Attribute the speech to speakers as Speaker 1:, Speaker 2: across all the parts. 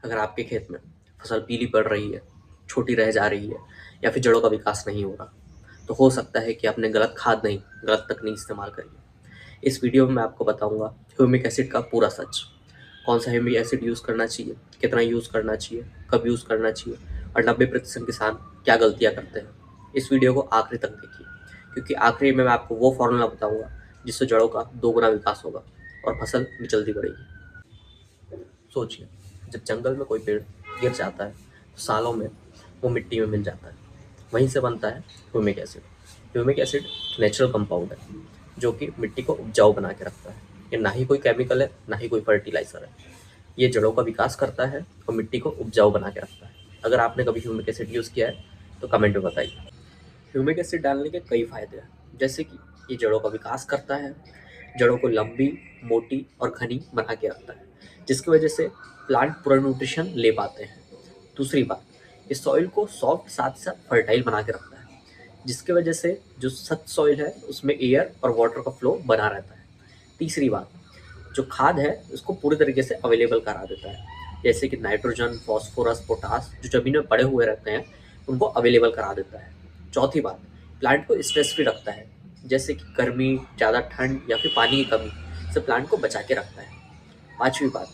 Speaker 1: अगर आपके खेत में फसल पीली पड़ रही है, छोटी रह जा रही है या फिर जड़ों का विकास नहीं हो रहा, तो हो सकता है कि आपने गलत खाद नहीं, गलत तकनीक इस्तेमाल करी है। इस वीडियो में मैं आपको बताऊंगा ह्यूमिक एसिड का पूरा सच। कौन सा ह्यूमिक एसिड यूज़ करना चाहिए, कितना यूज़ करना चाहिए, कब यूज़ करना चाहिए और 90% किसान क्या गलतियाँ करते हैं। इस वीडियो को आखिरी तक देखिए, क्योंकि आखिरी में मैं आपको वो फॉर्मूला बताऊंगा जिससे जड़ों का दोगुना विकास होगा और फसल भी जल्दी बढ़ेगी। सोचिए, जब जंगल में कोई पेड़ गिर जाता है तो सालों में वो मिट्टी में मिल जाता है। वहीं से बनता है humic acid. Humic acid natural compound है जो कि मिट्टी को उपजाऊ बना के रखता है। ये ना ही कोई केमिकल है, ना ही कोई फर्टिलाइजर है। ये जड़ों का विकास करता है और मिट्टी को उपजाऊ बना के रखता है। अगर आपने कभी ह्यूमिक एसिड यूज़ किया है तो कमेंट में बताइए। ह्यूमिक एसिड डालने के कई फायदे हैं, जैसे कि ये जड़ों का विकास करता है, जड़ों को लंबी, मोटी और घनी बना के रखता है, जिसकी वजह से प्लांट पूरा न्यूट्रिशन ले पाते हैं। दूसरी बात, इस सॉइल को सॉफ्ट साथ साथ फर्टाइल बना के रखता है, जिसकी वजह से जो सख्त सॉइल है उसमें एयर और वाटर का फ्लो बना रहता है। तीसरी बात, जो खाद है उसको पूरी तरीके से अवेलेबल करा देता है, जैसे कि नाइट्रोजन, फॉस्फोरस, पोटास जो जमीन में पड़े हुए रहते हैं उनको अवेलेबल करा देता है। चौथी बात, प्लांट को स्ट्रेस फ्री रखता है, जैसे कि गर्मी, ज़्यादा ठंड या फिर पानी की कमी से प्लांट को बचा के रखता है। पांचवी बात,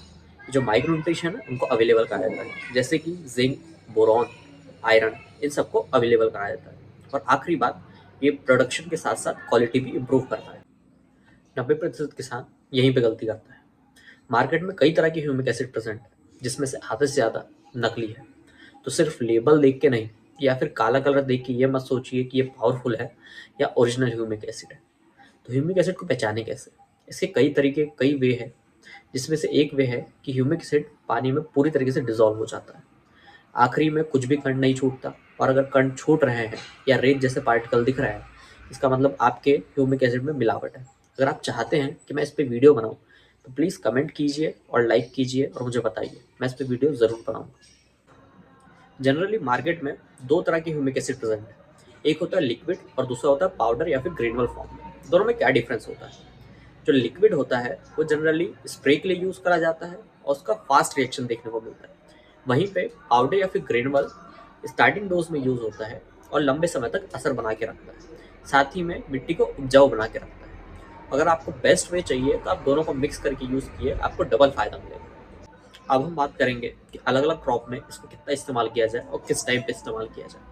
Speaker 1: जो माइक्रो न्यूट्रिशन है उनको अवेलेबल करा देता है, जैसे कि जिंक, बोरॉन, आयरन, इन सबको अवेलेबल करा देता है। और आखिरी बात, ये प्रोडक्शन के साथ साथ क्वालिटी भी इम्प्रूव करता है। 90% किसान यहीं पे गलती करता है। मार्केट में कई तरह के ह्यूमिक एसिड प्रेजेंट है, जिसमें से आधे से ज़्यादा नकली है। तो सिर्फ लेबल देख के नहीं या फिर काला कलर देख के ये मत सोचिए कि ये पावरफुल है या ओरिजिनल ह्यूमिक एसिड है। तो ह्यूमिक एसिड को पहचाने कैसे? इसके कई तरीके, कई वे हैं, जिसमें से एक वे है कि ह्यूमिक एसिड पानी में पूरी तरीके से डिजॉल्व हो जाता है। आखिरी में कुछ भी कण नहीं छूटता, और अगर कण छूट रहे हैं या रेत जैसे पार्टिकल दिख रहा है, इसका मतलब आपके ह्यूमिक एसिड में मिलावट है। अगर आप चाहते हैं कि मैं इस पर वीडियो बनाऊं तो प्लीज़ कमेंट कीजिए और लाइक कीजिए और मुझे बताइए, मैं इस पर वीडियो ज़रूर बनाऊंगा। जनरली मार्केट में दो तरह के ह्यूमिक एसिड प्रेजेंट है, एक होता है लिक्विड और दूसरा होता है पाउडर या फिर ग्रेनुअल फॉर्म में। दोनों में क्या डिफरेंस होता है? जो लिक्विड होता है वो जनरली स्प्रे के लिए यूज़ करा जाता है और उसका फास्ट रिएक्शन देखने को मिलता है। वहीं पे पाउडर या फिर ग्रेनुअल स्टार्टिंग डोज में यूज़ होता है और लंबे समय तक असर बना के रखता है, साथ ही में मिट्टी को उपजाऊ बना के रखता है। अगर आपको बेस्ट वे चाहिए तो आप दोनों को मिक्स करके यूज़ किए, आपको डबल फायदा मिलेगा। अब हम बात करेंगे कि अलग अलग क्रॉप में इसको कितना इस्तेमाल किया जाए और किस टाइम पे इस्तेमाल किया जाए।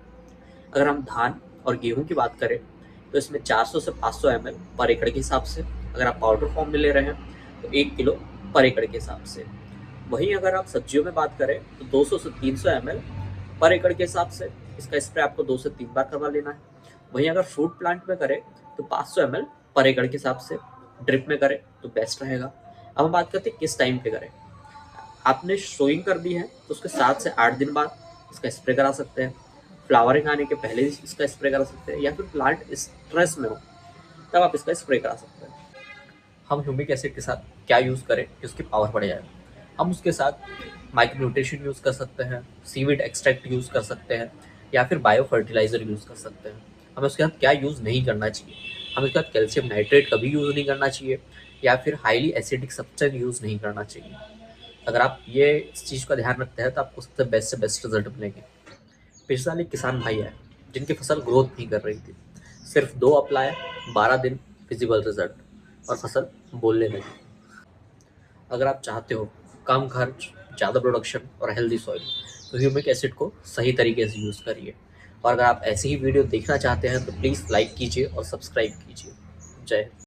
Speaker 1: अगर हम धान और गेहूं की बात करें तो इसमें 400 से 500 ml पर एकड़ के हिसाब से। अगर आप पाउडर फॉर्म में ले रहे हैं तो 1 किलो पर एकड़ के हिसाब से। वहीं अगर आप सब्जियों में बात करें तो 200 से 300 ml पर एकड़ के हिसाब से। इसका स्प्रे आपको 2 से 3 बार करवा लेना है। वहीं अगर फ्रूट प्लांट में करें तो 500 ml पर एकड़ के हिसाब से। ड्रिप में करें तो बेस्ट रहेगा। अब हम बात करते हैं किस टाइम पे करें। आपने शोइंग कर दी है तो उसके 7 से 8 दिन बाद इसका स्प्रे करा सकते हैं। फ्लावरिंग आने के पहले इसका स्प्रे करा सकते हैं, या फिर प्लांट स्ट्रेस में हो तब आप इसका स्प्रे करा सकते हैं। हम ह्यूमिक एसिड के साथ क्या यूज़ करें कि उसकी पावर बढ़ जाए? हम उसके साथ माइक्रो न्यूट्रिशन यूज़ कर सकते हैं, सीविड एक्सट्रैक्ट यूज़ कर सकते हैं, या फिर बायो फर्टिलाइज़र यूज़ कर सकते हैं। हमें उसके साथ क्या यूज़ नहीं करना चाहिए? हमें उसके साथ कैल्शियम नाइट्रेट कभी यूज़ नहीं करना चाहिए, या फिर हाईली एसिडिक सब्सटेंस यूज़ नहीं करना चाहिए। अगर आप ये इस चीज़ का ध्यान रखते हैं तो आपको सबसे बेस्ट से बेस्ट रिजल्ट मिलेंगे। पिछले साल एक किसान भाई है जिनकी फसल ग्रोथ नहीं कर रही थी। सिर्फ 2 अप्लाई, 12 दिन, विजिबल रिजल्ट और फसल बोलने लगी। अगर आप चाहते हो कम खर्च, ज़्यादा प्रोडक्शन और हेल्दी सॉइल, तो ह्यूमिक एसिड को सही तरीके से यूज़ करिए। और अगर आप ऐसी ही वीडियो देखना चाहते हैं तो प्लीज़ लाइक कीजिए और सब्सक्राइब कीजिए। जय हिंद।